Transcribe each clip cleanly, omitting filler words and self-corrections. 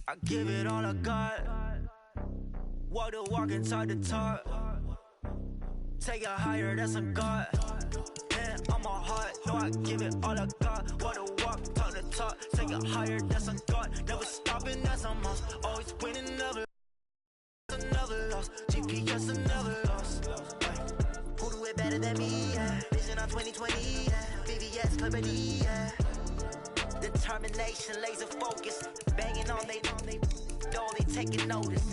I give it all I got. Walk the walk and talk the talk. Take it higher, that's a God. Man, I'm a heart, no, I give it all I got. Walk the walk, talk the talk. Take it higher, that's a God. Never stopping, that's a must. Always winning, never lost. GPS, never lost. Who do it better than me? Yeah. Vision on 2020, yeah. VVS, clarity, yeah. Determination, laser focus. Banging on they door, they taking notice.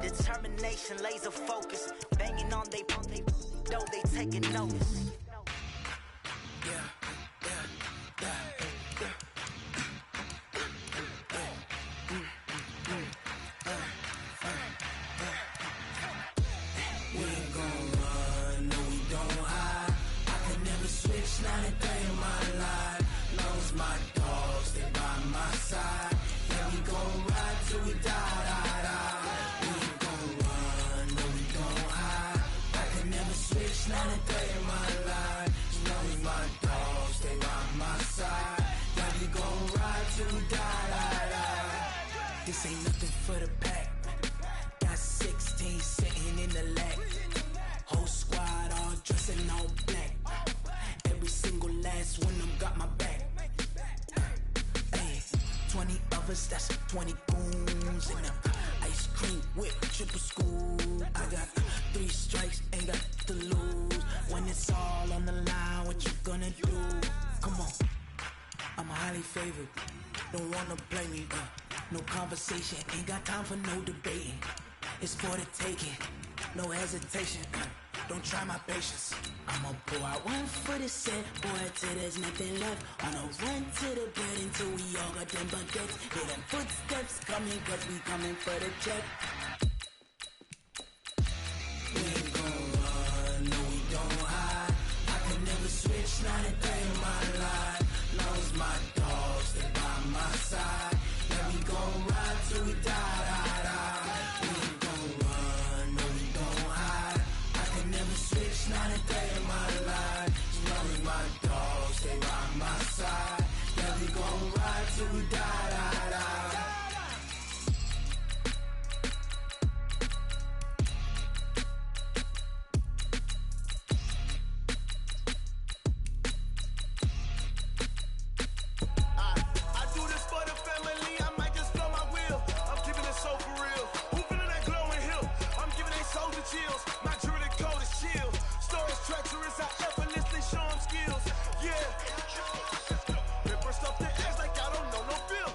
Determination, laser focus. Banging on they door, they taking notice. Not a day in my life. Knows my dogs, they by my side. Yeah, we gon' ride till we die. We ain't gon' run, no, we gon' hide. I can never switch, not a day in my life. Knows my dogs, they by my side. Yeah, we gon' ride till we die. This ain't nothing for the pack. Got 16 sitting in the lap. Whole squad all dressed in all black. Every single last one of them got my back. Hey, 20 of us, that's 20 goons. And ice cream whip, triple scoop. I got 3 strikes, ain't got to lose. When it's all on the line, what you gonna do? Come on, I'm highly favored. Don't wanna play me, no conversation. Ain't got time for no debating. It's for the taking, no hesitation. Don't try my patience. I'ma pour out one for the set, boy, till there's nothing left. On a run to the bed until we all got them baguettes. Hear them footsteps coming, cause we coming for the check. We ain't gon' run, no, we don't hide. I can never switch, not a day in my life. Knows my dogs, they by my side. Yeah, we gon' ride till we die. We ain't gon' run, no, we don't hide. I can never switch, not a day in my life. Knows my dogs, they by my side. Yeah, we gon' ride till we die. I do this for the family, I might just blow my wheel. I'm keeping it so for real. Who feeling that glowing hill? I'm giving they soldier chills. My jewelry code is chill. Stories treacherous, I effortlessly show them skills. Yeah. Ripper stuff the ass like I don't know no feel.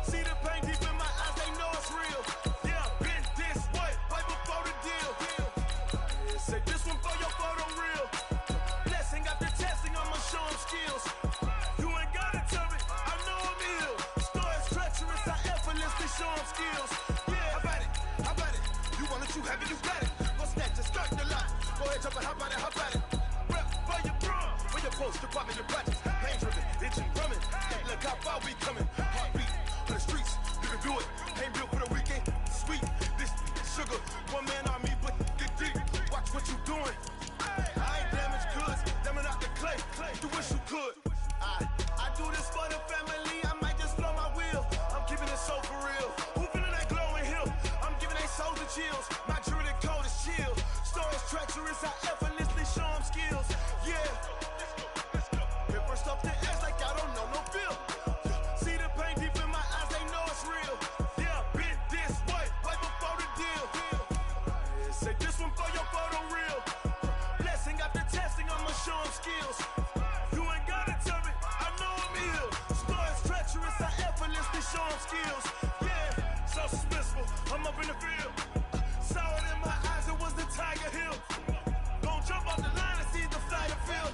See the pain deep in my eyes, they know it's real. Yeah, been this way, right before the deal. Say this one for your photo reel. Blessing after testing, I'ma show them skills. You ain't gotta tell me, I know I'm ill. Stories treacherous, I effortlessly show them skills. Yeah, how about it? You want it, you have it, you got it. Go snatch it, start the lot. Go ahead, jump it, how about it? Rep for your bro, for your post, your poppin', your projects. Pain driven, itching, drumming. Look how far we coming. Heartbeat for the streets, you can do it. Ain't built for the weekend. Sweet, this sugar. One man army, but get deep. Watch what you doing. I ain't damaged goods, damn it out the clay. You wish you could. I do this for the family, I might just blow my wheel. I'm keeping it so for real. Who feeling that glowing hill? I'm giving they soldier chills. My jewelry code is chill. Stories treacherous, I effortlessly show them skills. Yeah. Ripper stuff the ass like I don't know no feel. See the pain deep in my eyes, they know it's real. Yeah, been this way, right before the deal. Say this one for your photo reel. Blessing after testing, I'ma show them skills. You ain't gotta tell me, I know I'm ill. Stories treacherous, I effortlessly show them skills. Yeah, so suspenseful, I'm up in the field. Saw it in my eyes, it was the Tiger Hill. Gon' jump off the line and see the flyer field.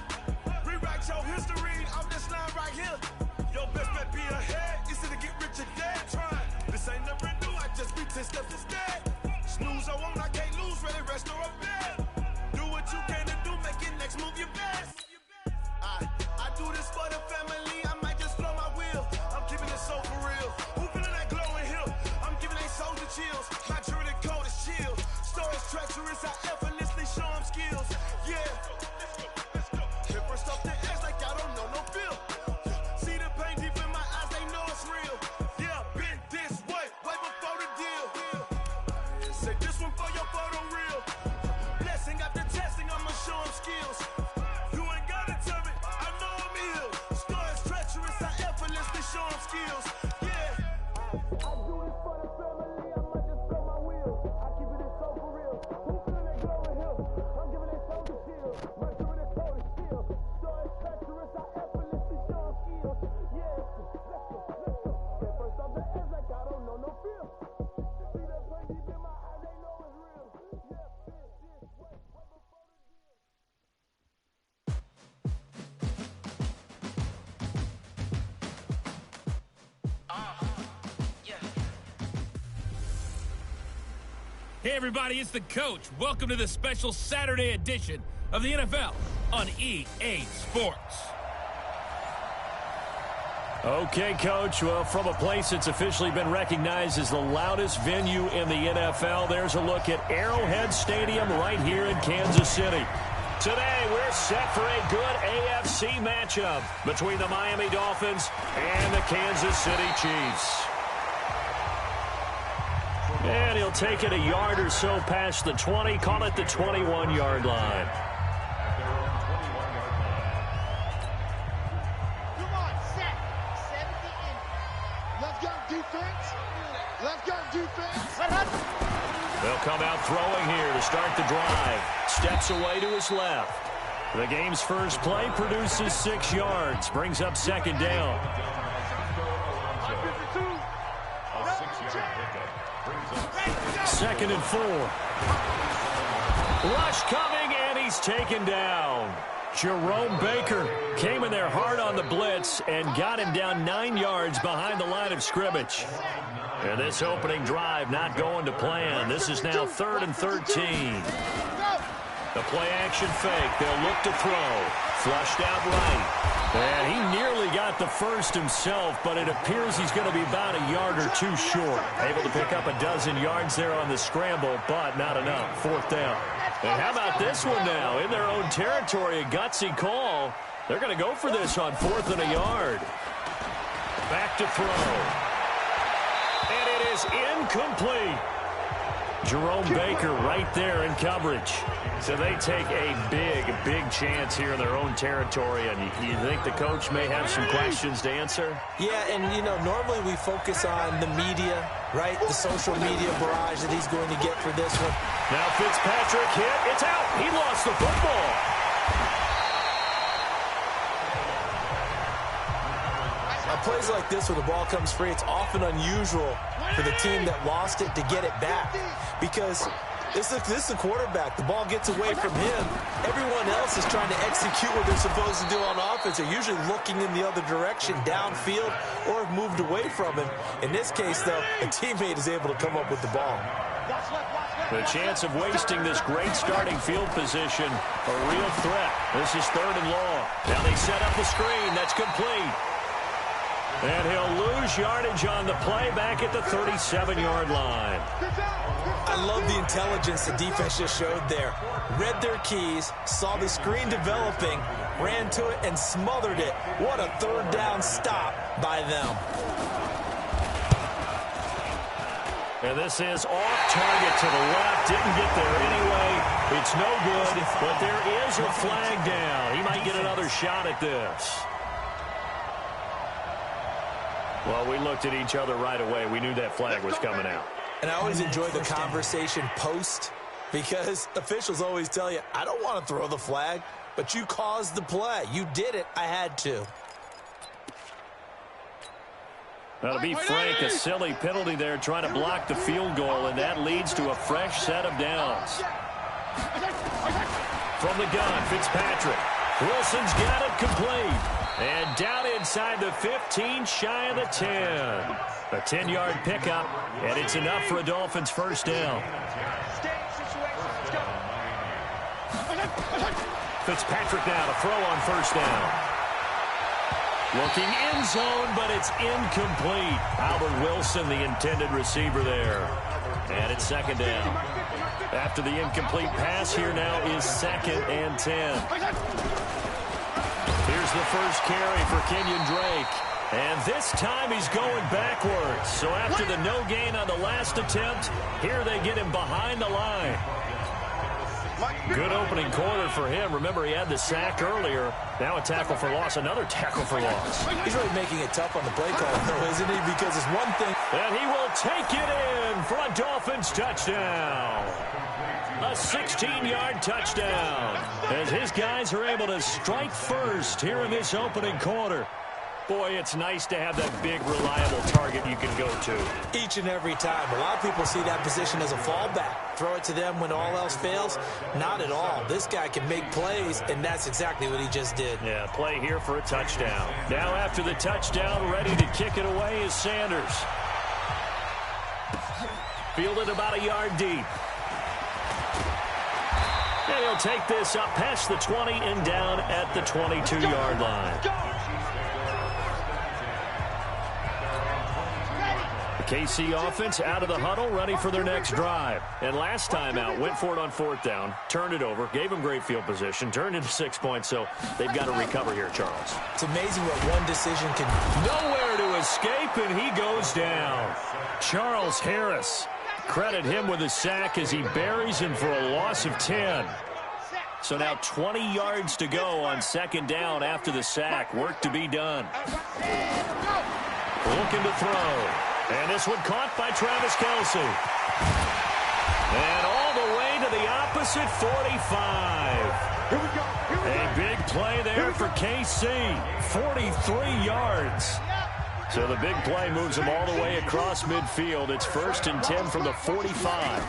Rewrite your history off this line right here. Your best bet be ahead, easy to get rich or dead trying. This ain't never new, I just be 10 steps instead. Snooze, I won't, I can't lose, ready, rest or a bed. Do what you can to do, make it next move your best. I do this for the family, I might just blow my wheel. I'm keeping it so for real. Who feeling that glowing hill? I'm giving they soldier chills. My jewelry Hey everybody, it's the Coach. Welcome to the special Saturday edition of the NFL on EA Sports. Okay, Coach. Well, from a place that's officially been recognized as the loudest venue in the NFL, there's a look at Arrowhead Stadium right here in Kansas City. Today, we're set for a good AFC matchup between the Miami Dolphins and the Kansas City Chiefs. And he'll take it a yard or so past the 20, call it the 21-yard line. Come on, set. 70 in. Left guard defense. Left guard defense. They'll come out throwing here to start the drive. Steps away to his left. The game's first play produces 6 yards. Brings up second down. Second and 4. Rush coming, and he's taken down. Jerome Baker came in there hard on the blitz and got him down 9 yards behind the line of scrimmage. And this opening drive not going to plan. This is now 3rd and 13. The play action fake. They'll look to throw. Flushed out right. And he nearly got the first himself, but it appears he's going to be about a yard or two short. Able to pick up a dozen yards there on the scramble, but not enough. 4th down. And how about this one now? In their own territory, a gutsy call. They're going to go for this on 4th and a yard. Back to throw. And it is incomplete. Jerome Baker right there in coverage. So they take a big chance here in their own territory. And you think the coach may have some questions to answer? Yeah, and, you know, normally we focus on the media, right? The social media barrage that he's going to get for this one. Now Fitzpatrick hit. It's out. He lost the football. On plays like this where the ball comes free, it's often unusual for the team that lost it to get it back. Because this is the quarterback. The ball gets away from him. Everyone else is trying to execute what they're supposed to do on offense. They're usually looking in the other direction, downfield, or have moved away from him. In this case, though, a teammate is able to come up with the ball. The chance of wasting this great starting field position, a real threat. This is 3rd and long. Now they set up the screen. That's complete. And he'll lose yardage on the play back at the 37-yard line. I love the intelligence the defense just showed there. Read their keys, saw the screen developing, ran to it, and smothered it. What a 3rd down stop by them. And this is off target to the left. Didn't get there anyway. It's no good, but there is a flag down. He might get another shot at this. Well, we looked at each other right away. We knew that flag was coming out. And I always enjoy the conversation post because officials always tell you, I don't want to throw the flag, but you caused the play. You did it. I had to. Now, to be frank, a silly penalty there trying to block the field goal, and that leads to a fresh set of downs. From the gun, Fitzpatrick. Wilson's got it complete. And down inside the 15, shy of the 10. A 10-yard pickup, and it's enough for a Dolphins first down. Fitzpatrick now to throw on first down. Looking end zone, but it's incomplete. Albert Wilson, the intended receiver there. And it's 2nd down. After the incomplete pass, here now is 2nd and 10. Here's the first carry for Kenyon Drake. And this time he's going backwards. So after the no gain on the last attempt, here they get him behind the line. Good opening quarter for him. Remember, he had the sack earlier. Now a tackle for loss, another tackle for loss. He's really making it tough on the play call, though, isn't he? Because it's one thing. And he will take it in for a Dolphins touchdown. A 16-yard touchdown as his guys are able to strike first here in this opening quarter. Boy, it's nice to have that big, reliable target you can go to. Each and every time. A lot of people see that position as a fallback. Throw it to them when all else fails. Not at all. This guy can make plays, and that's exactly what he just did. Yeah, play here for a touchdown. Now after the touchdown, ready to kick it away is Sanders. Fielded about a yard deep. And he'll take this up past the 20 and down at the 22-yard line. KC offense out of the huddle, ready for their next drive. And last time out, went for it on 4th down, turned it over, gave them great field position, turned into 6 points, so they've got to recover here, Charles. It's amazing what one decision can do. Nowhere to escape, and he goes down. Charles Harris, credit him with a sack as he buries him for a loss of 10. So now 20 yards to go on 2nd down after the sack. Work to be done. Looking to throw. And this one caught by Travis Kelce. And all the way to the opposite 45. A big play there for KC. 43 yards. So the big play moves them all the way across midfield. It's 1st and 10 from the 45.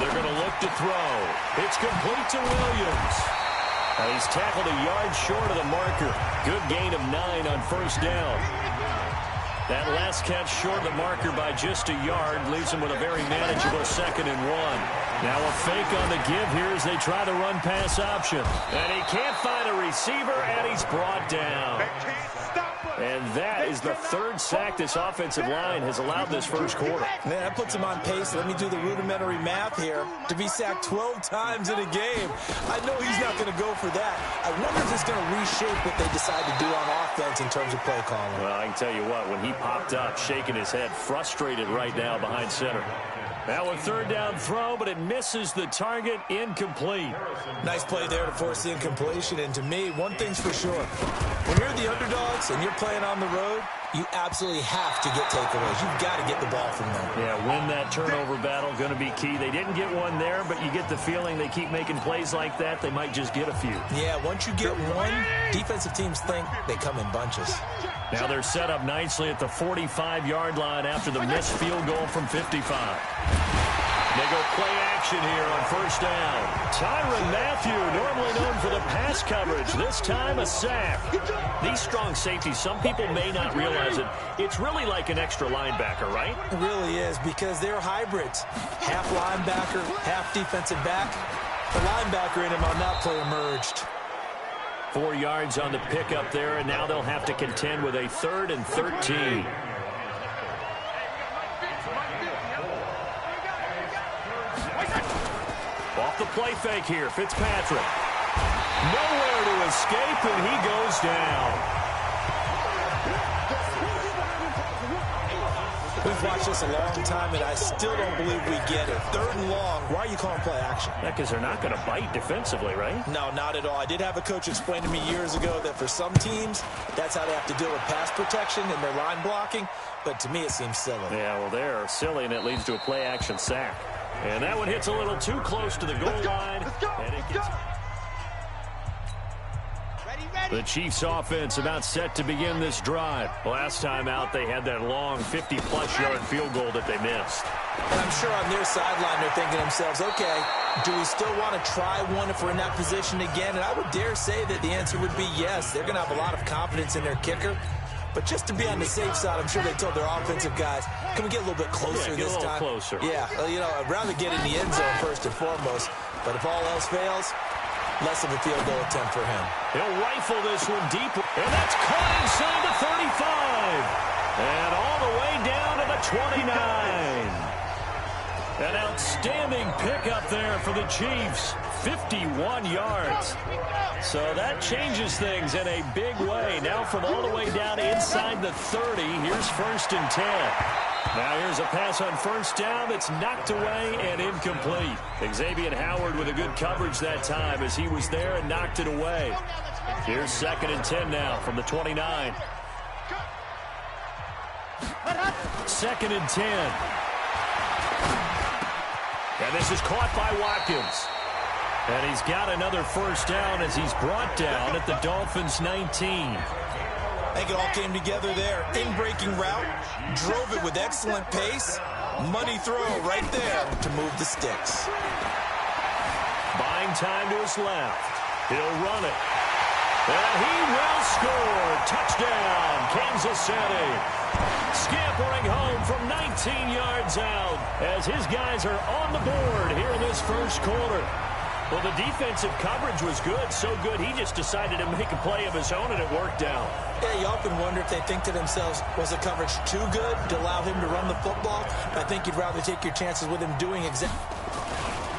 They're going to look to throw. It's complete to Williams. And he's tackled a yard short of the marker. Good gain of 9 on 1st down. That last catch short of the marker by just a yard leaves him with a very manageable 2nd and 1. Now a fake on the give here as they try the run-pass option. And he can't find a receiver, and he's brought down. And that is the 3rd sack this offensive line has allowed this first quarter. Man, that puts him on pace. Let me do the rudimentary math here. To be sacked 12 times in a game. I know he's not going to go for that. I wonder if it's going to reshape what they decide to do on offense in terms of play calling. Well, I can tell you what, when he popped up, shaking his head, frustrated right now behind center. Now a 3rd down throw, but it misses the target, incomplete. Nice play there to force the incompletion. And to me, one thing's for sure. When you're the underdogs and you're playing on the road, you absolutely have to get takeaways. You've got to get the ball from them. Yeah, win that turnover battle, going to be key. They didn't get one there, but you get the feeling they keep making plays like that, they might just get a few. Yeah, once you get one, defensive teams think they come in bunches. Now they're set up nicely at the 45-yard line after the missed field goal from 55. They go play action here on 1st down. Tyrann Mathieu, normally known for the pass coverage, this time a sack. These strong safeties, some people may not realize it. It's really like an extra linebacker, right? It really is, because they're hybrids. Half linebacker, half defensive back. The linebacker in him on that play emerged. 4 yards on the pickup there, and now they'll have to contend with a 3rd and 13. Off the play fake here, Fitzpatrick. Nowhere to escape, and he goes down. We've watched this a long time, and I still don't believe we get it. 3rd and long. Why are you calling play action? Yeah, because they're not going to bite defensively, right? No, not at all. I did have a coach explain to me years ago that for some teams, that's how they have to deal with pass protection and their line blocking. But to me, it seems silly. Yeah, well, they're silly, and it leads to a play action sack. And that one hits a little too close to the goal line. And it gets... The Chiefs offense about set to begin this drive. Last time out, they had that long 50-plus yard field goal that they missed. And I'm sure on their sideline, they're thinking to themselves, okay, do we still want to try one if we're in that position again? And I would dare say that the answer would be yes. They're going to have a lot of confidence in their kicker. But just to be on the safe side, I'm sure they told their offensive guys, can we get a little bit closer this time? Closer. Yeah, you know, I'd rather get in the end zone first and foremost. But if all else fails, less of a field goal attempt for him. He'll rifle this one deep, and that's caught inside the 35. And all the way down to the 29. An outstanding pickup there for the Chiefs. 51 yards. So that changes things in a big way. Now from all the way down inside the 30, here's 1st and 10. Now here's a pass on first down that's knocked away and incomplete. Xavier Howard with a good coverage that time as he was there and knocked it away. Here's 2nd and 10 now from the 29. 2nd and 10. And this is caught by Watkins. And he's got another first down as he's brought down at the Dolphins' 19. I think it all came together there. In-breaking route, drove it with excellent pace. Money throw right there to move the sticks. Buying time to his left. He'll run it. And he will score. Touchdown, Kansas City. Scampering home from 19 yards out as his guys are on the board here in this first quarter. Well, the defensive coverage was good, so good he just decided to make a play of his own, and it worked out. Yeah, you often wonder if they think to themselves, was the coverage too good to allow him to run the football? I think you'd rather take your chances with him doing exactly.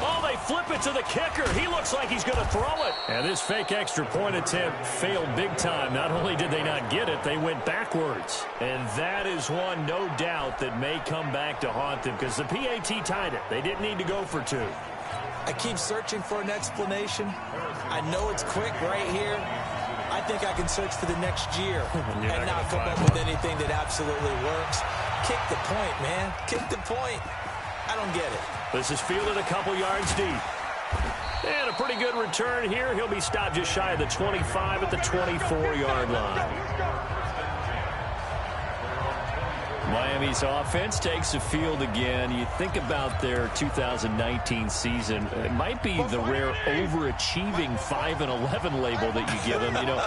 Oh, they flip it to the kicker. He looks like he's going to throw it. And this fake extra point attempt failed big time. Not only did they not get it, they went backwards. And that is one, no doubt, that may come back to haunt them because the PAT tied it. They didn't need to go for 2. I keep searching for an explanation. I know it's quick right here. I think I can search for the next year and not come up with anything that absolutely works. Kick the point, man. Kick the point. I don't get it. This is fielded a couple yards deep. And a pretty good return here. He'll be stopped just shy of the 25 at the 24-yard line. Miami's offense takes the field again. You think about their 2019 season, it might be the rare overachieving 5-11 label that you give them. You know,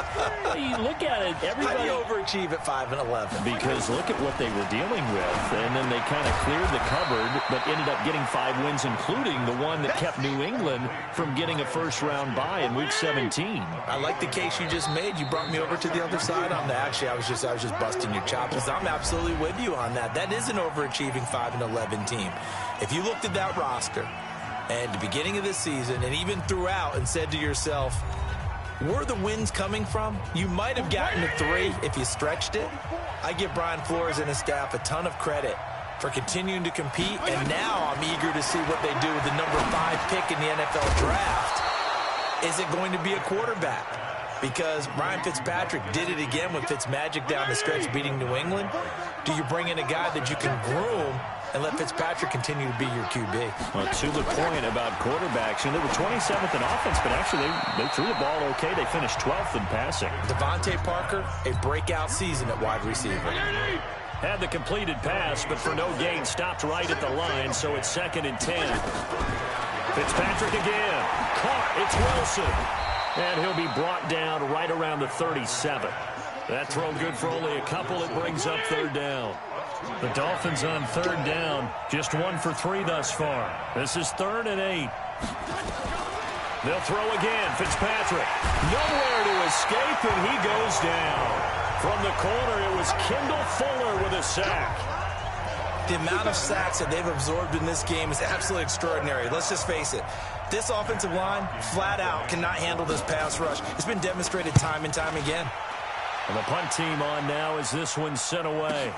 you look at it, everybody... How do you overachieve at 5-11? Because look at what they were dealing with, and then they kind of cleared the cupboard, but ended up getting 5 wins, including the one that kept New England from getting a first-round bye in Week 17. I like the case you just made. You brought me over to the other side on that. Actually, I was just busting your chops. I'm absolutely with you on that. That is an overachieving 5-11 team. If you looked at that roster at the beginning of the season and even throughout and said to yourself, where are the wins coming from? You might have gotten to 3 if you stretched it. I give Brian Flores and his staff a ton of credit for continuing to compete, and now I'm eager to see what they do with the number 5 pick in the NFL draft. Is it going to be a quarterback? Because Ryan Fitzpatrick did it again with Fitzmagic down the stretch beating New England. Do you bring in a guy that you can groom and let Fitzpatrick continue to be your QB? Well, to the point about quarterbacks, they were 27th in offense, but actually they threw the ball okay. They finished 12th in passing. Devontae Parker, a breakout season at wide receiver. Had the completed pass, but for no gain, stopped right at the line, so it's 2nd and 10. Fitzpatrick again. Caught. It's Wilson. And he'll be brought down right around the 37. That throw good for only a couple. It brings up 3rd down. The Dolphins on 3rd down. Just 1 for 3 thus far. This is 3rd and 8. They'll throw again. Fitzpatrick. Nowhere to escape, and he goes down. From the corner, it was Kendall Fuller with a sack. The amount of sacks that they've absorbed in this game is absolutely extraordinary. Let's just face it. This offensive line, flat out, cannot handle this pass rush. It's been demonstrated time and time again. And the punt team on now as this one's sent away.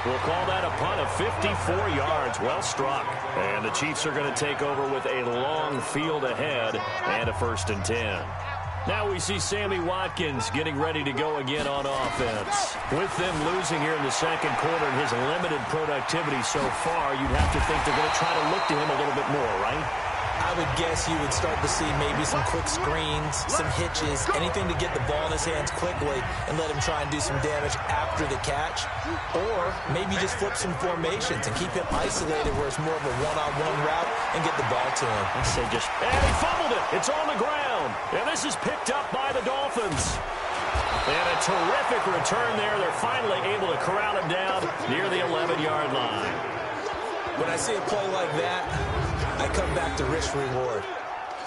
We'll call that a punt of 54 yards. Well struck. And the Chiefs are going to take over with a long field ahead and a 1st and 10. Now we see Sammy Watkins getting ready to go again on offense. With them losing here in the 2nd quarter and his limited productivity so far, you'd have to think they're going to try to look to him a little bit more, right? I would guess you would start to see maybe some quick screens, some hitches, anything to get the ball in his hands quickly and let him try and do some damage after the catch. Or maybe just flip some formations and keep him isolated where it's more of a one-on-one route and get the ball to him. I say just, and he fumbled it. It's on the ground. And this is picked up by the Dolphins. And a terrific return there. They're finally able to corral him down near the 11-yard line. When I see a play like that, I come back to risk reward.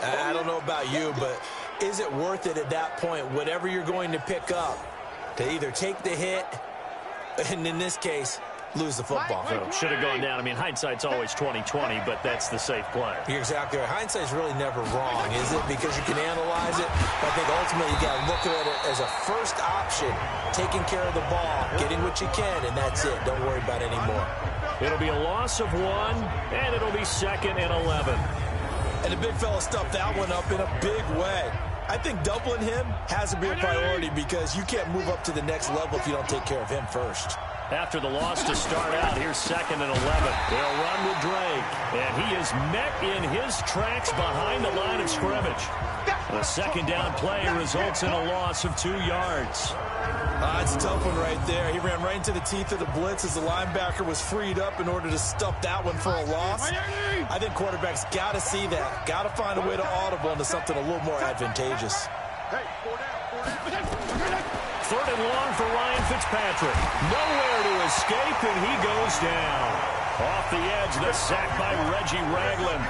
I don't know about you, but is it worth it at that point, whatever you're going to pick up, to either take the hit, and in this case, lose the football. So should have gone down. I mean, hindsight's always 20/20, but that's the safe play. You're exactly right. Hindsight's really never wrong, is it? Because you can analyze it. But I think ultimately you got to look at it as a first option, taking care of the ball, getting what you can, and that's it. Don't worry about it anymore. It'll be a loss of 1, and it'll be 2nd and 11. And the big fella stuffed that one up in a big way. I think doubling him has to be a priority because you can't move up to the next level if you don't take care of him first. After the loss to start out, here's 2nd and 11. They'll run with Drake, and he is met in his tracks behind the line of scrimmage. The second down play results in a loss of 2 yards. It's a tough one right there. He ran right into the teeth of the blitz as the linebacker was freed up in order to stuff that one for a loss. I think quarterbacks got to see that. Got to find a way to audible into something a little more advantageous. 3rd and long for Ryan Fitzpatrick. Nowhere to escape, and he goes down. Off the edge, the sack by Reggie Ragland.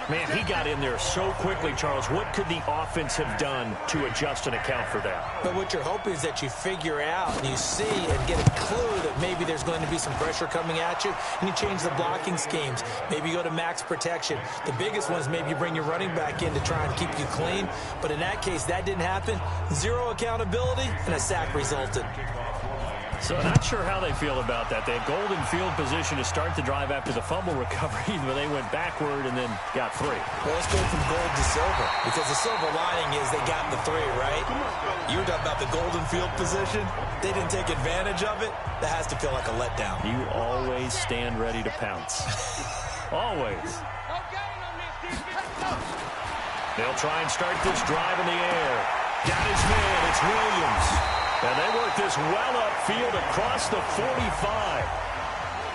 Man, he got in there so quickly, Charles. What could the offense have done to adjust and account for that? But what you're hoping is that you figure out and you see and get a clue that maybe there's going to be some pressure coming at you, and you change the blocking schemes. Maybe you go to max protection. The biggest one is maybe you bring your running back in to try and keep you clean. But in that case, that didn't happen. 0 accountability, and a sack resulted. So not sure how they feel about that. They had golden field position to start the drive after the fumble recovery, but they went backward and then got 3. Well, let's go from gold to silver, because the silver lining is they got the 3, right? You were talking about the golden field position. They didn't take advantage of it. That has to feel like a letdown. You always stand ready to pounce. Always. They'll try and start this drive in the air. Got his man. It's Williams. And they work this well upfield across the 45.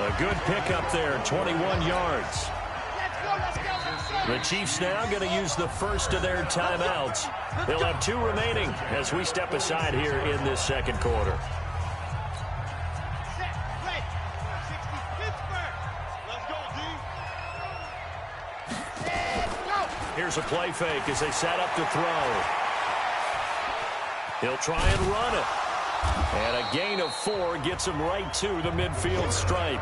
A good pickup there, 21 yards. The Chiefs now going to use the first of their timeouts. They'll have 2 remaining as we step aside here in this second quarter. Here's a play fake as they set up to throw. He'll try and run it. And a gain of 4 gets him right to the midfield stripe.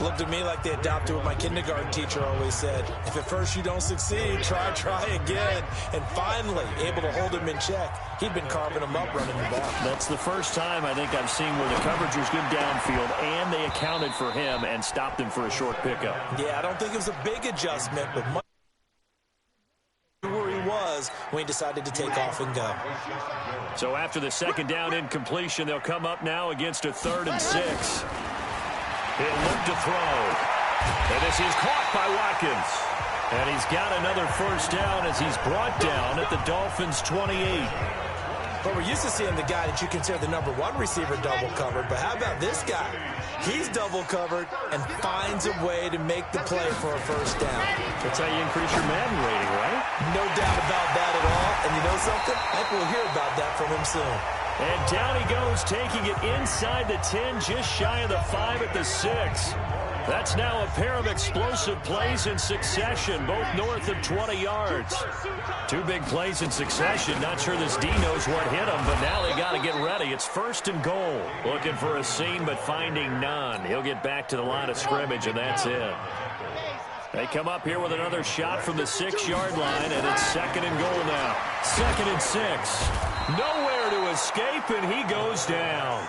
Looked to me like they adopted what my kindergarten teacher always said. If at first you don't succeed, try again. And finally, able to hold him in check. He'd been carving him up running the ball. That's the first time I think I've seen where the coverage was good downfield and they accounted for him and stopped him for a short pickup. Yeah, I don't think it was a big adjustment, but much where he was when he decided to take off and go. So after the second down incompletion, they'll come up now against a 3rd and 6. He'll look to throw. And this is caught by Watkins. And he's got another first down as he's brought down at the Dolphins' 28. But we're used to seeing the guy that you consider the #1 receiver double covered. But how about this guy? He's double covered and finds a way to make the play for a first down. That's how you increase your Madden rating, right? No doubt about that at all. And you know something? I think we'll hear about that from him soon. And down he goes, taking it inside the 10, just shy of the 5 at the 6. That's now a pair of explosive plays in succession, both north of 20 yards. 2 big plays in succession. Not sure this D knows what hit him, but now they got to get ready. It's 1st and goal. Looking for a seam, but finding none. He'll get back to the line of scrimmage, and that's it. They come up here with another shot from the 6-yard line, and it's 2nd and goal now. 2nd and 6. Nowhere to escape, and he goes down.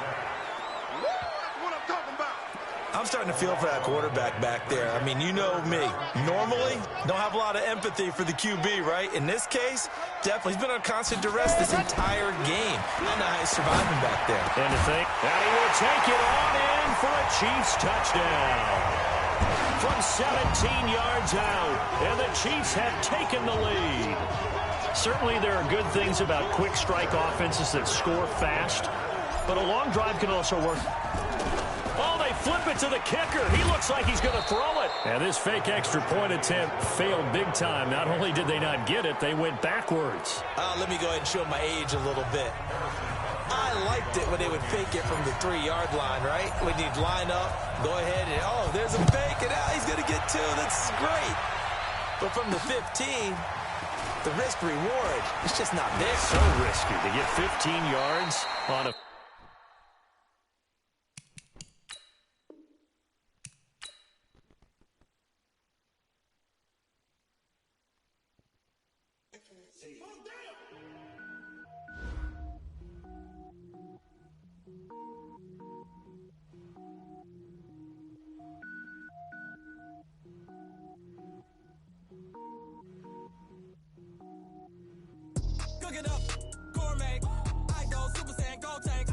I'm starting to feel for that quarterback back there. I mean, you know me. Normally, don't have a lot of empathy for the QB, right? In this case, definitely. He's been on constant duress this entire game. I don't know how he's surviving back there. And to think that he will take it on in for a Chiefs touchdown. From 17 yards out, and the Chiefs have taken the lead. Certainly there are good things about quick strike offenses that score fast, but a long drive can also work. Oh, they flip it to the kicker. He looks like he's going to throw it. And this fake extra point attempt failed big time. Not only did they not get it, they went backwards. Let me go ahead and show my age a little bit. I liked it when they would fake it from the 3-yard line, right? When you'd line up, go ahead and, oh, there's a fake, and now he's going to get 2. That's great. But from the 15, the risk-reward, it's just not there. So risky to get 15 yards on a... Cook it up, gourmet. I go Super Saiyan, gold tank.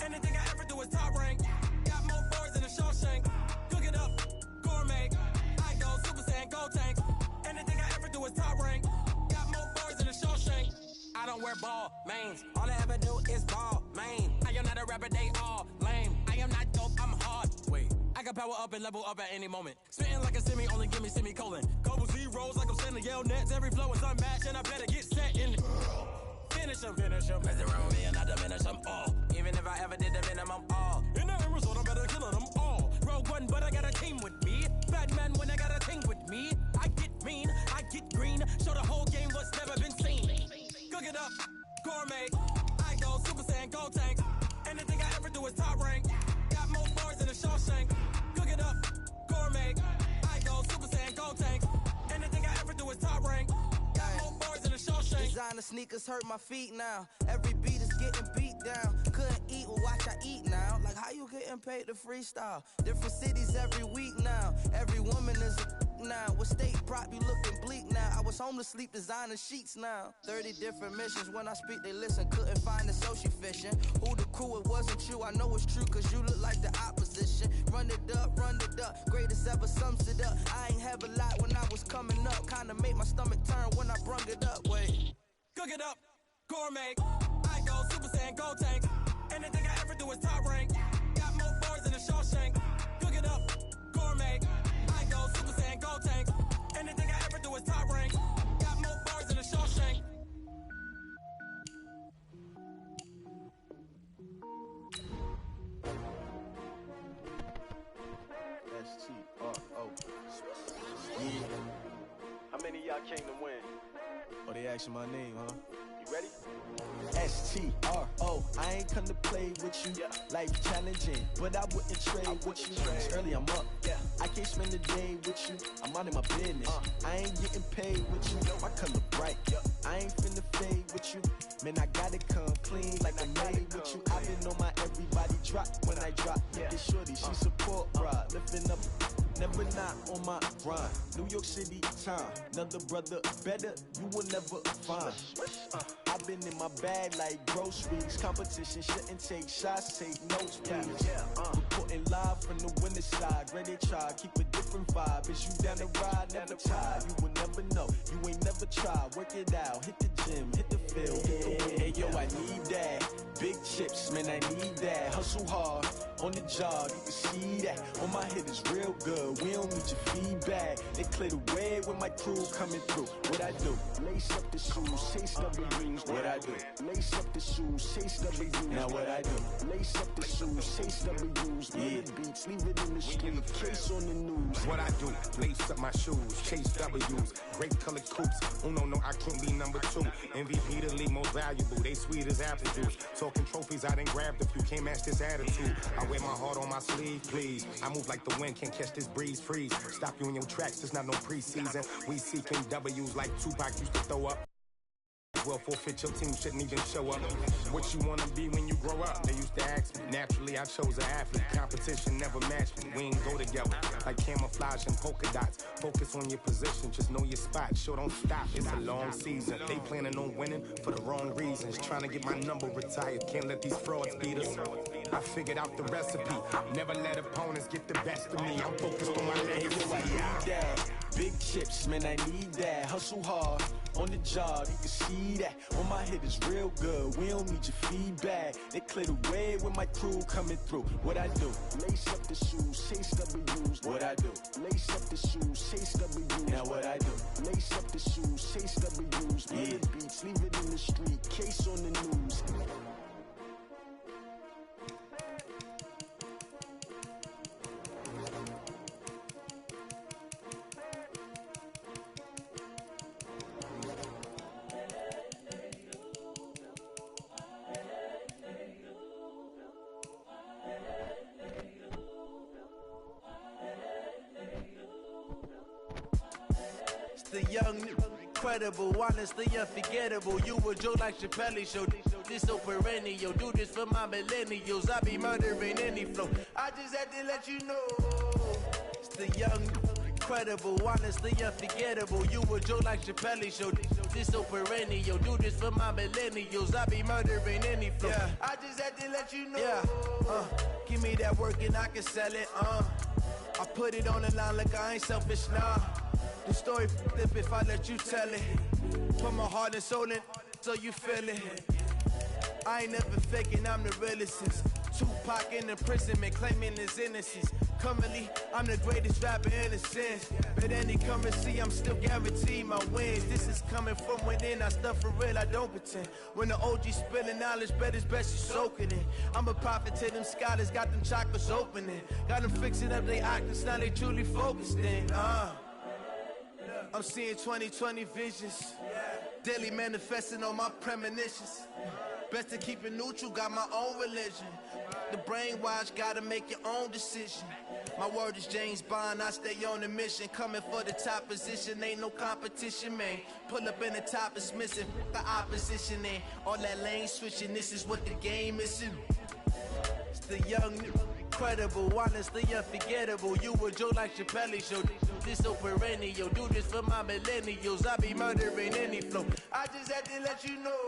Anything I ever do is top rank. Got more boards than a Shawshank. Cook it up, gourmet. I go Super Saiyan, gold tank. Anything I ever do is top rank. Got more boards than a Shawshank. I don't wear ball mains. All I ever do is ball main. I am not a rapper, they all lame. I am not dope, I'm hard. Wait, I can power up and level up at any moment. Spitting like a semi, only give me semicolon. Couple zeros like I'm sending yell nets. Every flow is unmatched, and I better get set in. Finish them. Mess around with me and I diminish them all. Even if I ever did the minimum all. In the end result, I'm better killing them all. Rogue One, but I got a team with me. Batman when I got a team with me. I get mean, I get green. Show the whole game what's never been seen. Cook it up, gourmet. I go Super Saiyan, gold tank. Anything I ever do is top rank. Got more bars than a Shawshank. Cook it up, gourmet. I go Super Saiyan, gold tank. Anything I ever do is top rank. Got more bars than a Shawshank. Designer sneakers hurt my feet now. Every beat is getting beat down. Couldn't eat, well watch I eat now. Like how you getting paid to freestyle? Different cities every week now. Every woman is a now. With state prop, you looking bleak now. I was home to sleep designing sheets now. 30 different missions. When I speak, they listen. Couldn't find it, so she fishing. Who the crew? It wasn't you. I know it's true, cause you look like the opposition. Run it up. Greatest ever sums it up. I ain't have a lot when I was coming up. Kinda made my stomach turn when I brung it up. Wait. Cook it up, gourmet. I go Super Saiyan, gold tank. Anything I ever do is top rank. Got more bars than a Shawshank. Cook it up, gourmet. I go Super Saiyan, gold tank. Anything I ever do is top rank. Got more bars than a Shawshank. S-T-R-O. Yeah. How many of y'all came to win? Oh, they asking my name, huh? You ready? S-T-R-O. I ain't come to play with you. Life challenging, but I wouldn't trade with you. It's early, I'm up. I can't spend the day with you. I'm out of my business. I ain't getting paid with you. My color bright. I ain't finna fade with you. Man, I gotta come clean like I made with you. I've been on my everybody drop when I drop. This shorty, she support rod. Lifting up, never not on my grind. New York City time. Another brother better, you will never find. I've been in my bag like groceries. Competition shouldn't take shots, take notes, please. Reporting live from the winter side. Ready to try, keep a different vibe. Is you down the ride, never tired. You will never know, you ain't never tried. Work it out, hit the gym, hit the field. Hey yo, I need that. Big chips, man, I need that. Hustle hard, on the job, you can see that. On my head is real good, we don't need your feedback. They clear the way with my crew coming through. What I do? Lace up the shoes, chase W's. What I do? Lace up the shoes, chase W's. Now what I do? Lace up the shoes, chase W's. Yeah, beats, leave it in the street, case on the news. What I do? Lace up my shoes, chase W's. Great colored coops. Uno, no, I can't be number 2. MVP the league most valuable. They sweet as apple juice. Talking trophies, I done grabbed a few. Can't match this attitude. I wear my heart on my sleeve, please. I move like the wind, can't catch this breeze, freeze. Stop you in your tracks, there's not no preseason. We seeking W's like Tupac used to throw up. Well, forfeit your team, shouldn't even show up. What you wanna be when you grow up? They used to ask me. Naturally, I chose an athlete. Competition never matched me. We ain't go together. Like camouflage and polka dots. Focus on your position, just know your spot. Sure, don't stop. It's a long season. They planning on winning for the wrong reasons. Trying to get my number retired. Can't let these frauds beat us. I figured out the recipe. Never let opponents get the best of me. I'm focused on my legacy. I need that. Big chips, man, I need that. Hustle hard, on the job, you can see that. On my head is real good, we don't need your feedback. They clear the way with my crew coming through. What I do? Lace up the shoes, chase W's. What I do? Lace up the shoes, chase W's. Now what I do? Lace up the shoes, chase W's. Yeah, beats, leave it in the street, case on the news. The young incredible, honestly unforgettable. You a joke like Chappelle Show. This so perennial, do this for my millennials. I be murdering any flow. I just had to let you know. It's the young, incredible, honestly unforgettable. You a joke like Chappelle Show. This so perennial, do this for my millennials. I be murdering any flow. Yeah. I just had to let you know. Yeah. Give me that work and I can sell it. I put it on the line like I ain't selfish, nah. The story flip if I let you tell it. Put my heart and soul in so you feel it. I ain't never faking, I'm the realest since Tupac in imprisonment, claiming his innocence. Currently, I'm the greatest rapper in a sense. But any currency, I'm still guaranteed my wins. This is coming from within, I stuff for real, I don't pretend. When the OG spilling knowledge, bet it's best you soak it in. I'm a prophet to them scholars, got them chakras opening. Got them fixing up their octaves, now they truly focused in. I'm seeing 2020 visions. Daily manifesting on my premonitions. Best to keep it neutral, got my own religion. The brainwash, gotta make your own decision. My word is James Bond, I stay on the mission. Coming for the top position, ain't no competition, man. Pull up in the top, it's missing, the opposition ain't. All that lane switching, this is what the game is in. It's the young, incredible, honestly unforgettable. You a joke like Chappelle Show. This so perennial, do this for my millennials. I be murdering any flow. I just had to let you know.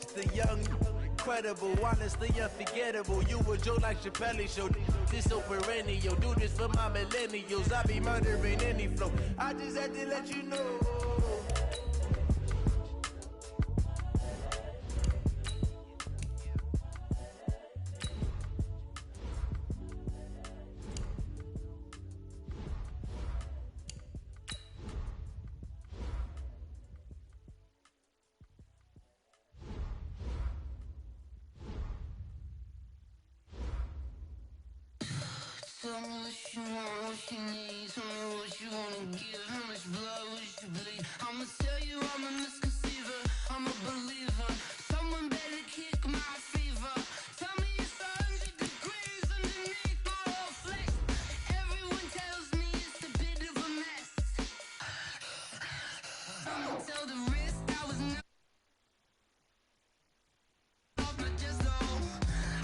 It's the young, incredible, honestly unforgettable. You a joke like Chappelle Show. This so perennial, do this for my millennials. I be murdering any flow. I just had to let you know. Tell me what you want, what you need. Tell me what you wanna give. How much blood would you bleed? I'ma tell you I'm a misconceiver. I'm a believer. Someone better kick my fever. Tell me it's 100 degrees underneath my whole flesh. Everyone tells me it's a bit of a mess. I'ma tell the risk I was never off my chest though.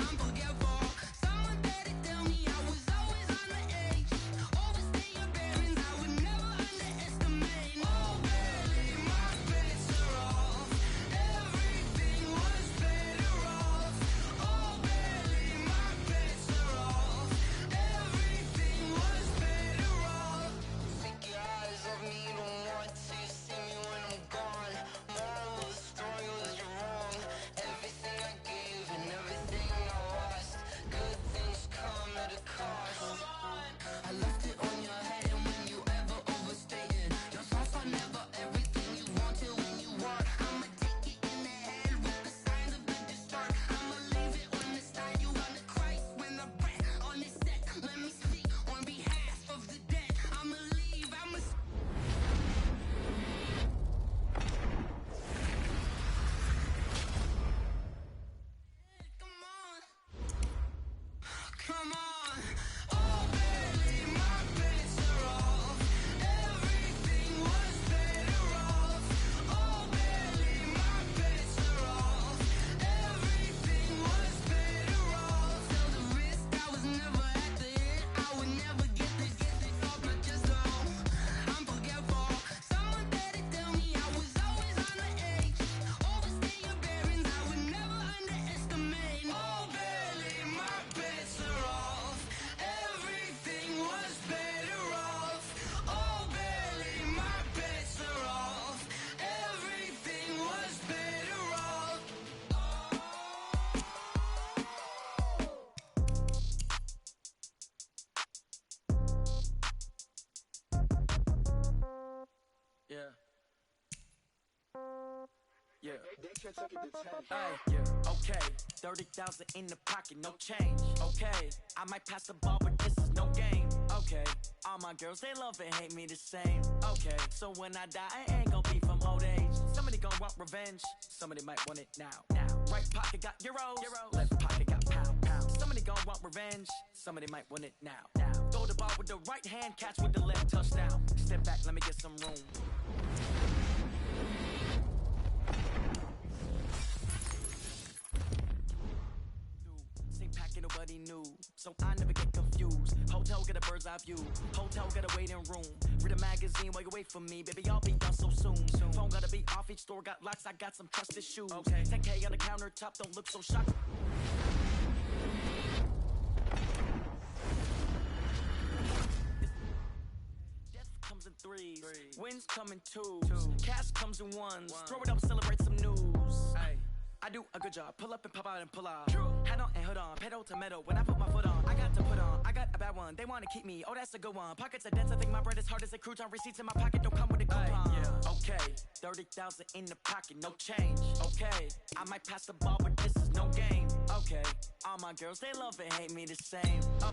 I'm forgetful. Someone better tell me I was always on the edge. Overstay your bearings, I would never underestimate. Oh, barely, my bets are off. Everything was better off. Oh, barely, my bets are off. Everything was better off. Take your eyes off me, don't want to see me when I'm gone. Moral of the story was you're wrong. Everything I gave and everything I lost. Good things come at a cost. I left it on your head, and when you ever overstay it, your thoughts are never everything you wanted when you want. I'ma take it in the head with the signs of the distort. I'ma leave it on the side. You on the Christ when I pray on this set. Let me speak on behalf of the dead. I'ma leave. I'ma. Come on. Oh, barely, my bets are off. Everything was better off. Oh, barely, my bets are off. Everything was better off. Tell the risk I was never at the end. I would never get this off my chest though. I'm forgetful. Someone better tell me I was always on the edge. Overstay your bearings, I would never underestimate. Oh, barely, my bets are off. Everything was better off. Oh, barely, my bets are off. Everything was better off. Yeah. Yeah. Hey, yeah. Okay. 30,000 in the pocket, no change. Okay. I might pass the ball, but this is no game. Okay. All my girls, they love and hate me the same. Okay. So when I die, I ain't gonna be from old age. Somebody gonna want revenge. Somebody might want it now. Right pocket got euros. Left pocket got pound. Somebody gonna want revenge. Somebody might want it now. Throw the ball with the right hand, catch with the left, touchdown. Step back, let me get some room. Same packet, nobody knew, so I never get confused. Hotel get a bird's eye view, hotel get a waiting room. Read a magazine while you wait for me, baby, I'll be done so soon. Phone gotta be off, each store got locks, I got some trusted shoes. 10K on the countertop, don't look so shocked. Death comes in threes, wins come in twos, cash comes in ones. Throw it up, celebrate some news. I do a good job, pull up and pop out and pull out. Hat on and hood on, pedal to metal. When I put my foot on, I got to put on. I got a bad one, they wanna keep me, oh that's a good one. Pockets are dense, I think my bread is hard as a crouton. Receipts in my pocket don't come with a coupon. Okay, 30,000 in the pocket, no change. Okay, I might pass the ball, but this is no game. Okay, all my girls, they love and hate me the same. So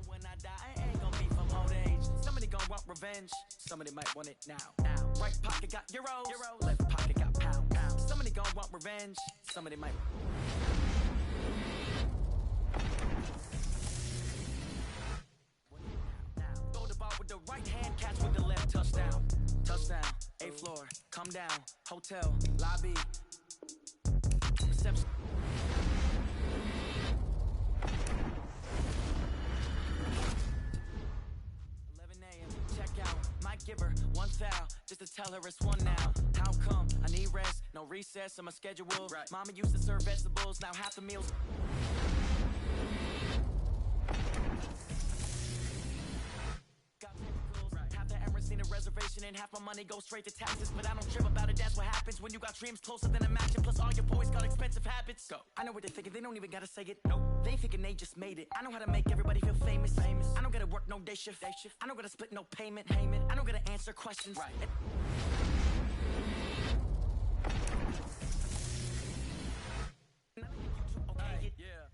when I die, I ain't gonna be from old age. Somebody gonna want revenge, somebody might want it now. Right pocket got euros, left pocket got pound. Somebody gonna want revenge, somebody might. Throw the ball with the right hand, catch with the left, touchdown. Touchdown, A floor, come down, hotel, lobby, reception. Check out, might give her one foul just to tell her it's one now. How come I need rest, no recess in my schedule? Mama used to serve vegetables, now half the meals. Got tentacles, half the Emirates need a reservation and half my money goes straight to taxes. But I don't trip about it, that's what happens when you got dreams closer than a mansion. Plus all your boys got expensive habits. Go. I know what they're thinking, they don't even gotta say it. Nope. They thinking they just made it. I know how to make everybody feel famous. I don't gotta work no day shift. I don't gotta split no payment. I don't gotta answer questions.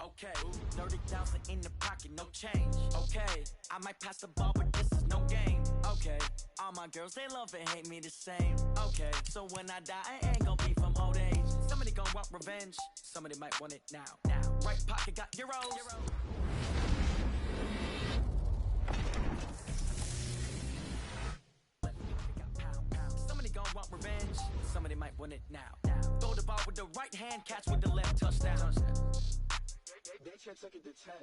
Okay, 30,000 in the pocket, no change. Okay, I might pass the ball, but this is no game. Okay, all my girls, they love and hate me the same. Okay, so when I die, I ain't gonna be from old age. Somebody gonna want revenge, somebody might want it now. Right pocket got euros. Left pocket got pound. Somebody gonna want revenge, somebody might want it now. Throw the ball with the right hand, catch with the left, touchdown. They can't take it to 10.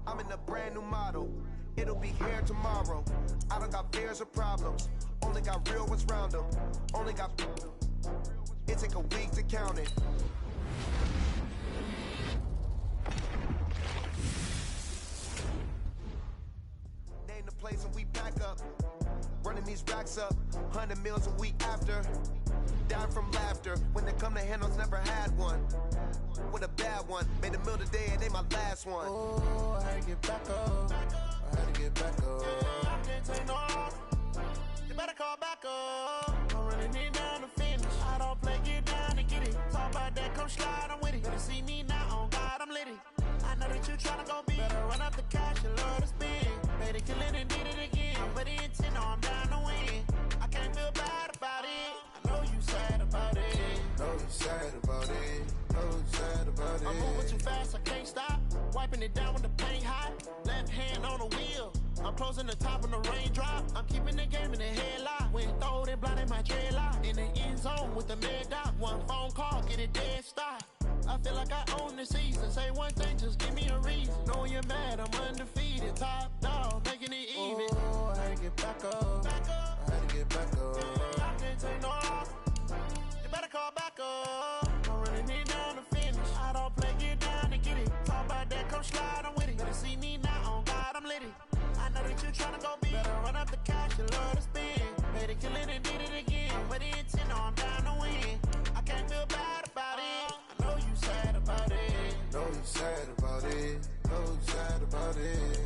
I'm in a brand new model. It'll be here tomorrow. I don't got fears or problems. Only got real ones round them. Only got. It take a week to count it. Name the place and we pack up. Running these racks up. 100 meals a week after. Down from laughter. When they come to handles, never had one. With a bad one. Made a meal today and they my last one. Oh, I had to get back up. I had to get back up. I can't take no off. You better call back up. I'm running it down to finish. I don't play, get down and get it. Talk about that, come slide, I'm with it. Better see me now, on God, I'm litty. I know that you tryna go big. Better run up the cash and love to spin. Made it, kill it and did it again. But the intent, no, I'm down to win. I can't feel bad about it. I know you sad about it. Know you sad about it. Know you sad about it. I'm moving too fast, I can't stop. wiping it down when the paint hot. Left hand on the wheel. I'm closing the top on the raindrop. I'm keeping the game in the headlock. When throwed and blinded my dreadlock. In the end zone with the mad dot. One phone call, get it dead stop. I feel like I own the season. Say one thing, just give me a reason. Knowing you're mad, I'm undefeated. Top dog, making it even. Oh, I had to get back up. I had to get back up. I can't take no loss. You better call back up. I'm running it down to finish. I don't play, get down and get it. Talk about that, come slide, I'm with it. Better see me now, on God, I'm lit it. I know that you tryna go big. Better run up the cash, you love to spend. Made it, kill it, and did it again. With the intent, no, I'm down to win. I can't feel bad about it. I know you sad about it. Know you sad about it. Know you sad about it.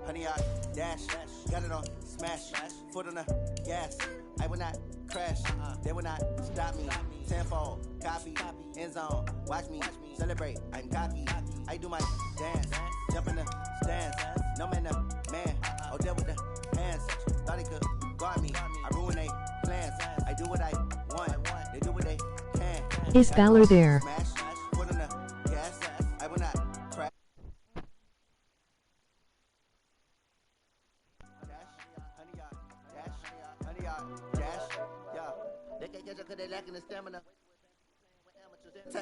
Honey, I dash, got it on smash, foot on the gas. I will not crash, they will not stop me. Tenfold, copy, end zone, watch me celebrate. I'm cocky, I do my dance, jump in the stands. No man, the man, Odell with the hands. Thought he could guard me, I ruin they plans. I do what I want, they do what they can. Is Valor there? Smash, foot on the gas, I will not crash. They can't catch up cause they lacking the stamina.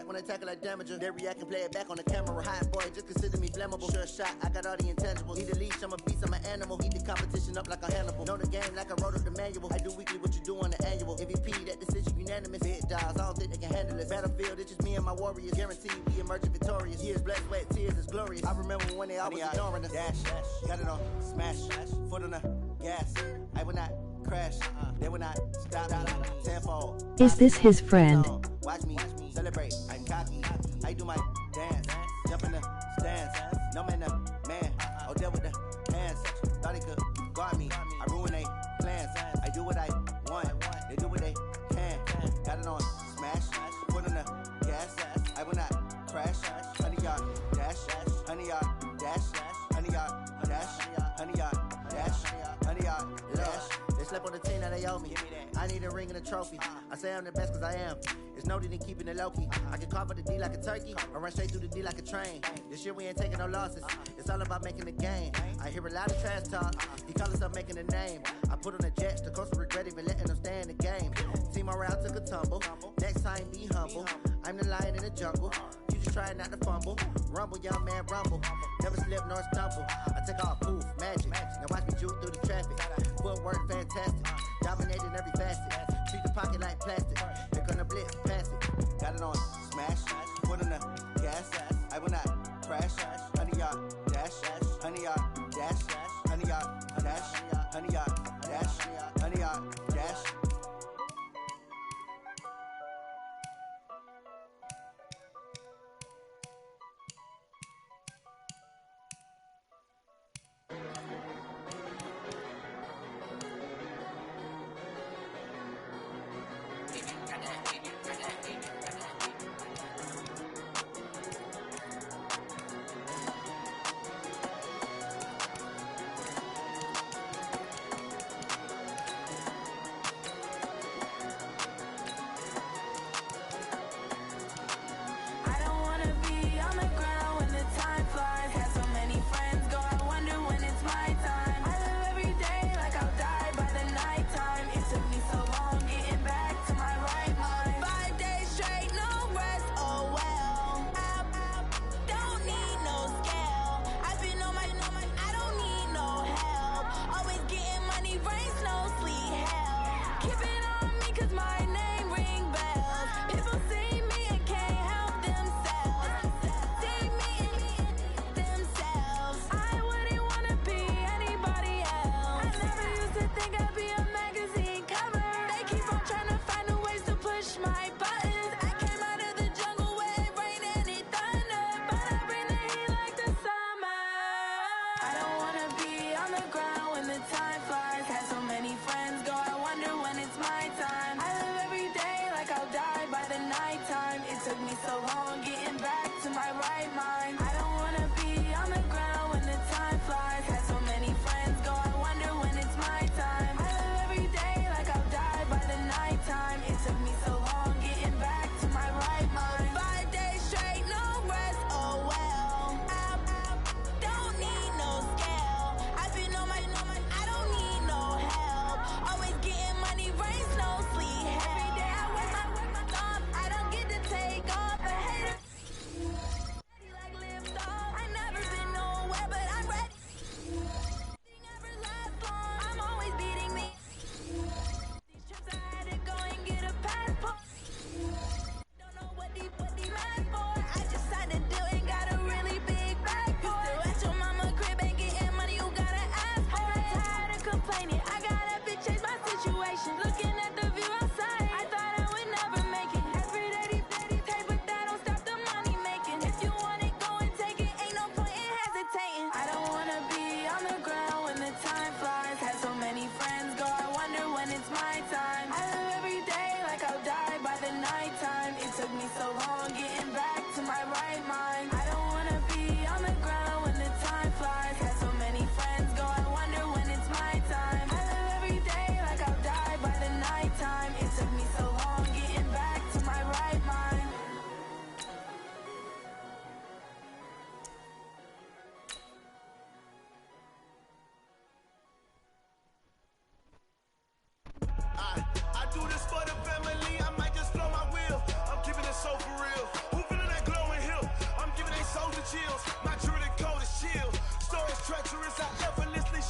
When I tackle like damager, they react and play it back on the camera. Hot boy, just consider me flammable. Sure shot, I got all the intangibles. Need a leash, I'm a beast, I'm an animal. Heat the competition up like a Hannibal. Know the game like I wrote up the manual. I do weekly what you do on the annual. MVP, that decision unanimous. Big dogs, I don't think they can handle it. Battlefield, it's just me and my warriors. Guaranteed we emerging victorious. Years, blood, sweat, tears, is glorious. I remember when they always ignoring us. Dash, got it on smash, foot on the gas. I will not crash, they will not stop me. Tenfold. Is this his friend? Watch me celebrate. I'm cocky. I do my dance. Jump in the stands. No man, the man. Odell with the hands. Thought he could guard me. I ruin they plans. I do what I want. They do what they can. Got it on smash. Foot on the gas. I will not crash. 100 yard dash. 100 yard dash. 100 yard dash. 100 yard dash. 100 yard dash. They slept on the team that they owe me. I need a ring and a trophy. I say I'm the best cause I am. It's no need in keeping it low key. I can carve up the D like a turkey, or run straight through the D like a train. This year we ain't taking no losses. It's all about making the game. I hear a lot of trash talk. He call himself making a name. I put on the Jets. The coach will regret even letting them stay in the game. Team around took a tumble. Next time be humble. I'm the lion in the jungle. You just try not to fumble. Rumble, young man, rumble. Never slip nor stumble. I take off poof, magic. Now watch me juke through the traffic. Footwork fantastic. Dominating every facet. Treat the pocket like plastic. They're gonna blitz, pass it. Got it on smash. Foot on the gas. I will not crash. 100 yard dash. 100 yard dash. 100 yard dash. 100 yard dash. 100 yard dash.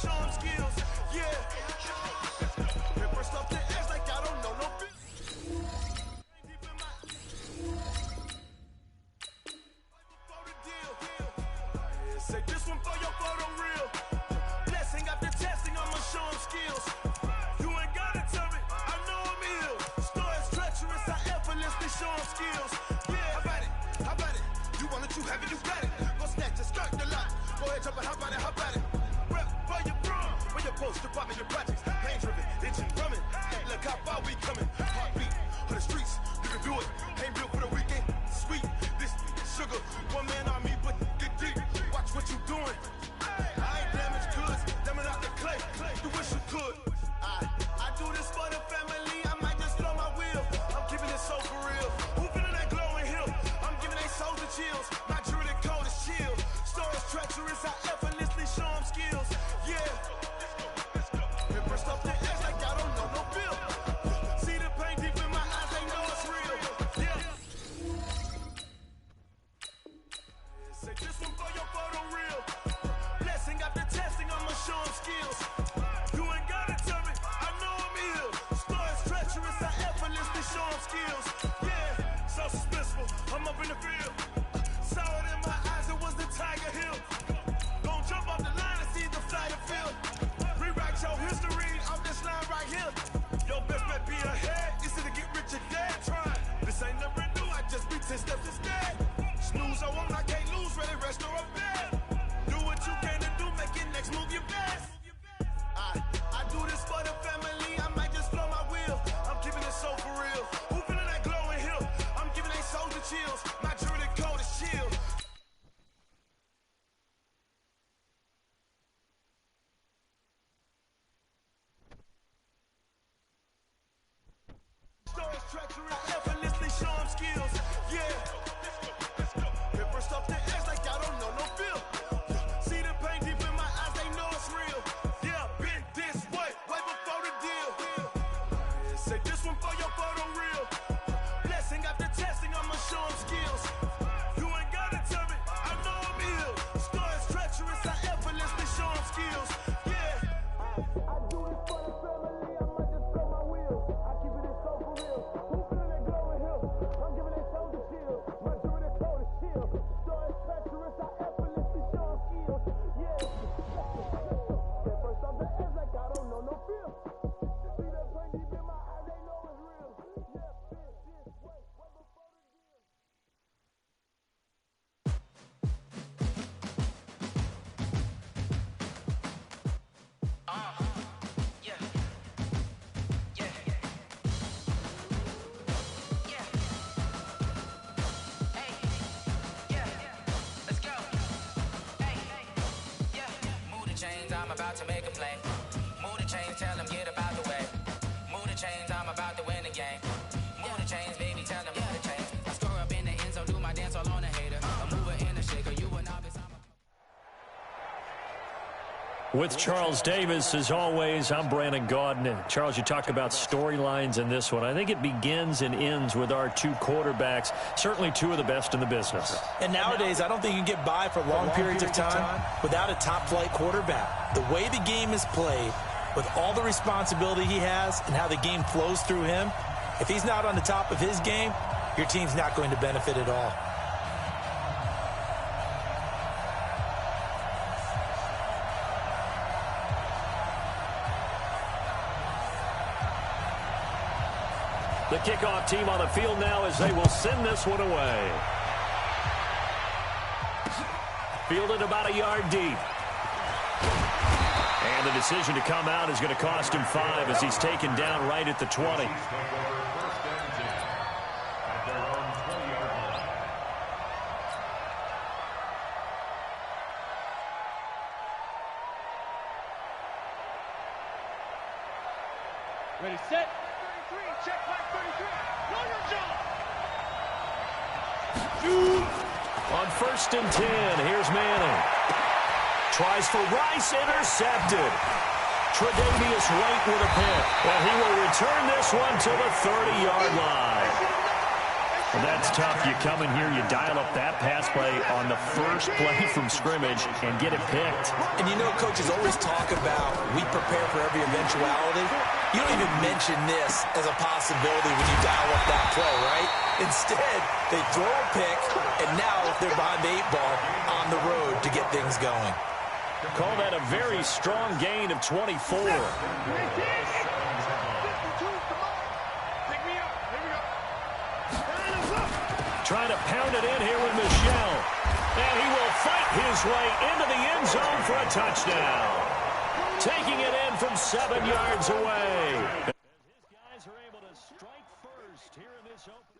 show them skills. Yeah. Paper stuff the edge like I don't know no bitch. Say this one for your photo reel. Blessing after testing, I'ma show them skills. You ain't gotta tell me, I know I'm ill. Stories treacherous, I effortlessly show them skills. Yeah, how about it? How about it? You want it, you have it, you got it. Go snatch it, skirt the lot. Go ahead, jump it, how about it? How about it? Rep for your bro, for your post, your poppin', your projects. Pain driven, engine drumming. Look how far we coming. Heartbeat on the streets, you can do it. Ain't built for the weekend. Sweet, this sugar, one man army, but get deep. Watch what you doing. I ain't damaged goods, damn it out the clay. You wish you could. I do this for the family. I might just blow my wheel. I'm keeping it so for real. Who feeling that glowing hill? I'm giving they souls the chills. My jewelry code is chill. Stories treacherous, I effortlessly show them skills. Yeah. Paper stuff the edge like I don't know no bill. See the pain deep in my eyes, they know it's real. Yeah. Say this one for your photo reel. Blessing after testing, I'ma show them skills. You ain't gotta tell me, I know I'm ill. Stories treacherous, I effortlessly show them skills. Yeah, so suspenseful, I'm up in the field. Saw it in my eyes, it was the Tiger Hill. Gon' jump off the line and see the flyer field. Rewrite your history off this line right here. Your best bet be ahead, easy to get rich or dead trying. This ain't never new, I just be 10 steps instead. Snooze, I won't, I can't lose, ready, rest or a bed. Do what you can to do, make your next move your best. I do this for the family, I might just blow my wheel. I'm keeping it so for real. Who feeling that glowing hill? I'm giving they souls the chills. My jewelry code is chill. Stories treacherous, effortlessly show them skills. Yeah. Paper stuff the edge like I don't know no bill. See the pain deep in my eyes, they know it's real. Yeah, been this way before the deal. Say this one for your photo reel. Blessing after testing, I'ma show them skills. You ain't gotta tell me, I know I'm ill. Stories treacherous, I effortlessly show them skills. Yeah. I do this for the family, I might just blow my wheel. I keep it so for real. Who feeling that glowing hill? I'm giving they souls the chill. My jewelry code is chill. Stories treacherous, I effortlessly show them skills. Yeah. Get first off the edge like I don't know no feel. See that pain deep in my eyes, they know it's real. Yeah, been this way before the deal. I'm about to make a play. Move the chains, tell them get about the way. Move the chains, I'm about to win the game. Move the chains, baby, tell them move the chains. I score up in the end zone, do my dance all on a hater. A mover and a shaker, you a novice, I'm With Charles Davis, as always, I'm Brandon Gaudin. And Charles, you talk about storylines in this one. I think it begins and ends with our two quarterbacks, certainly two of the best in the business. And nowadays, I don't think you can get by for long periods of time without a top-flight quarterback. The way the game is played, with all the responsibility he has and how the game flows through him, if he's not on the top of his game, your team's not going to benefit at all. The kickoff team on the field now as they will send this one away. Fielded about a yard deep. And the decision to come out is going to cost him 5 as he's taken down right at the 20. Ready, set. 33, check back 33. Know your job. On 1st and 10, here's Manning. Tries for Rice, intercepted. Tre'Davious White with a pick. And he will return this one to the 30-yard line. Well, that's tough. You come in here, you dial up that pass play on the first play from scrimmage and get it picked. And you know, coaches always talk about we prepare for every eventuality. You don't even mention this as a possibility when you dial up that play, right? Instead, they throw a pick, and now they're behind the 8-ball on the road to get things going. Call that a very strong gain of 24. Trying to pound it in here with Michel. And he will fight his way into the end zone for a touchdown. Taking it in from 7 yards away. His guys are able to strike first here in this opening.